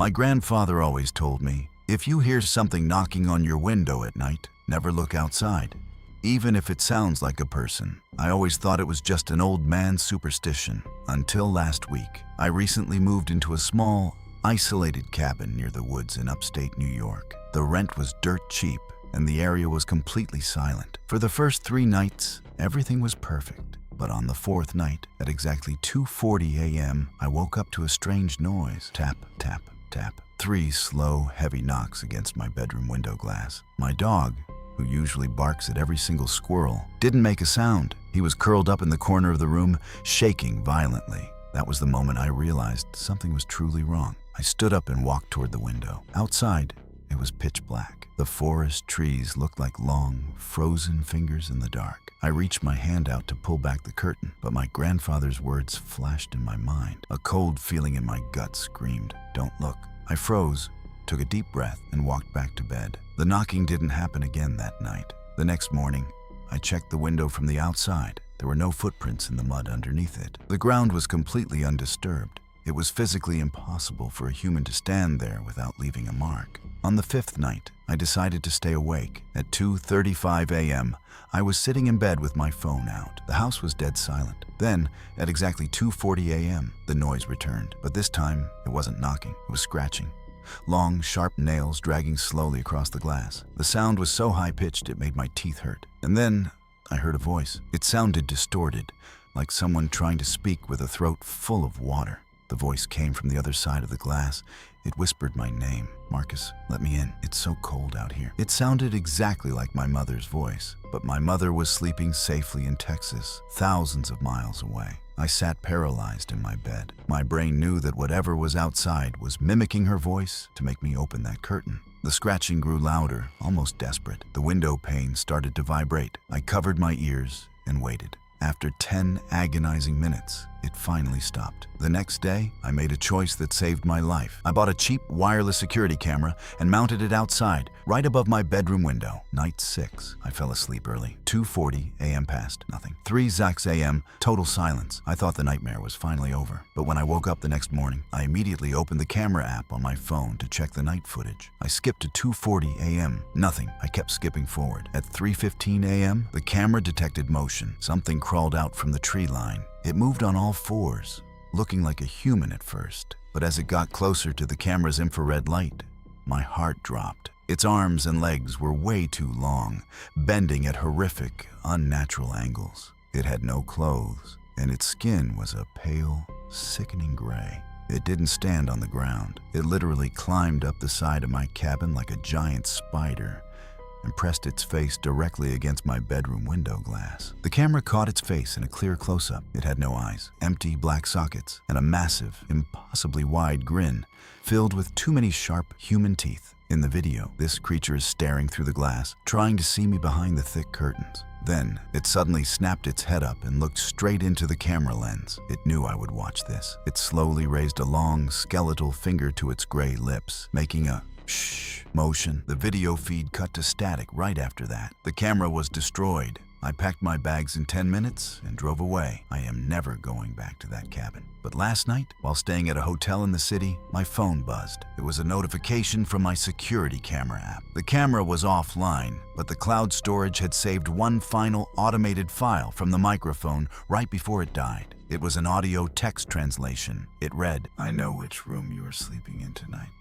My grandfather always told me, if you hear something knocking on your window at night, never look outside, even if it sounds like a person. I always thought it was just an old man's superstition, until last week. I recently moved into a small, isolated cabin near the woods in upstate New York. The rent was dirt cheap, and the area was completely silent. For the first 3 nights, everything was perfect. But on the 4th night, at exactly 2:40 a.m., I woke up to a strange noise. Tap, tap, tap. 3 slow, heavy knocks against my bedroom window glass. My dog, who usually barks at every single squirrel, didn't make a sound. He was curled up in the corner of the room, shaking violently. That was the moment I realized something was truly wrong. I stood up and walked toward the window. Outside, it was pitch black. The forest trees looked like long, frozen fingers in the dark. I reached my hand out to pull back the curtain, but my grandfather's words flashed in my mind. A cold feeling in my gut screamed, "Don't look." I froze, took a deep breath, and walked back to bed. The knocking didn't happen again that night. The next morning, I checked the window from the outside. There were no footprints in the mud underneath it. The ground was completely undisturbed. It was physically impossible for a human to stand there without leaving a mark. On the 5th night, I decided to stay awake. At 2:35 a.m., I was sitting in bed with my phone out. The house was dead silent. Then, at exactly 2:40 a.m., the noise returned. But this time, it wasn't knocking, it was scratching. Long, sharp nails dragging slowly across the glass. The sound was so high-pitched it made my teeth hurt. And then, I heard a voice. It sounded distorted, like someone trying to speak with a throat full of water. The voice came from the other side of the glass. It whispered my name. "Marcus, let me in. It's so cold out here." It sounded exactly like my mother's voice, but my mother was sleeping safely in Texas, thousands of miles away. I sat paralyzed in my bed. My brain knew that whatever was outside was mimicking her voice to make me open that curtain. The scratching grew louder, almost desperate. The window pane started to vibrate. I covered my ears and waited. After 10 agonizing minutes, it finally stopped. The next day, I made a choice that saved my life. I bought a cheap wireless security camera and mounted it outside, right above my bedroom window. Night 6, I fell asleep early. 2:40 a.m. passed, nothing. 3:00 a.m., total silence. I thought the nightmare was finally over. But when I woke up the next morning, I immediately opened the camera app on my phone to check the night footage. I skipped to 2:40 a.m., nothing. I kept skipping forward. At 3:15 a.m., the camera detected motion. Something crawled out from the tree line. It moved on all 4s, looking like a human at first. But as it got closer to the camera's infrared light, my heart dropped. Its arms and legs were way too long, bending at horrific, unnatural angles. It had no clothes, and its skin was a pale, sickening gray. It didn't stand on the ground. It literally climbed up the side of my cabin like a giant spider and pressed its face directly against my bedroom window glass. The camera caught its face in a clear close-up. It had no eyes, empty black sockets, and a massive, impossibly wide grin, filled with too many sharp human teeth. In the video, this creature is staring through the glass, trying to see me behind the thick curtains. Then, it suddenly snapped its head up and looked straight into the camera lens. It knew I would watch this. It slowly raised a long, skeletal finger to its gray lips, making a shh motion. The video feed cut to static right after that. The camera was destroyed. I packed my bags in 10 minutes and drove away. I am never going back to that cabin. But last night, while staying at a hotel in the city, my phone buzzed. It was a notification from my security camera app. The camera was offline, but the cloud storage had saved one final automated file from the microphone right before it died. It was an audio text translation. It read, "I know which room you are sleeping in tonight."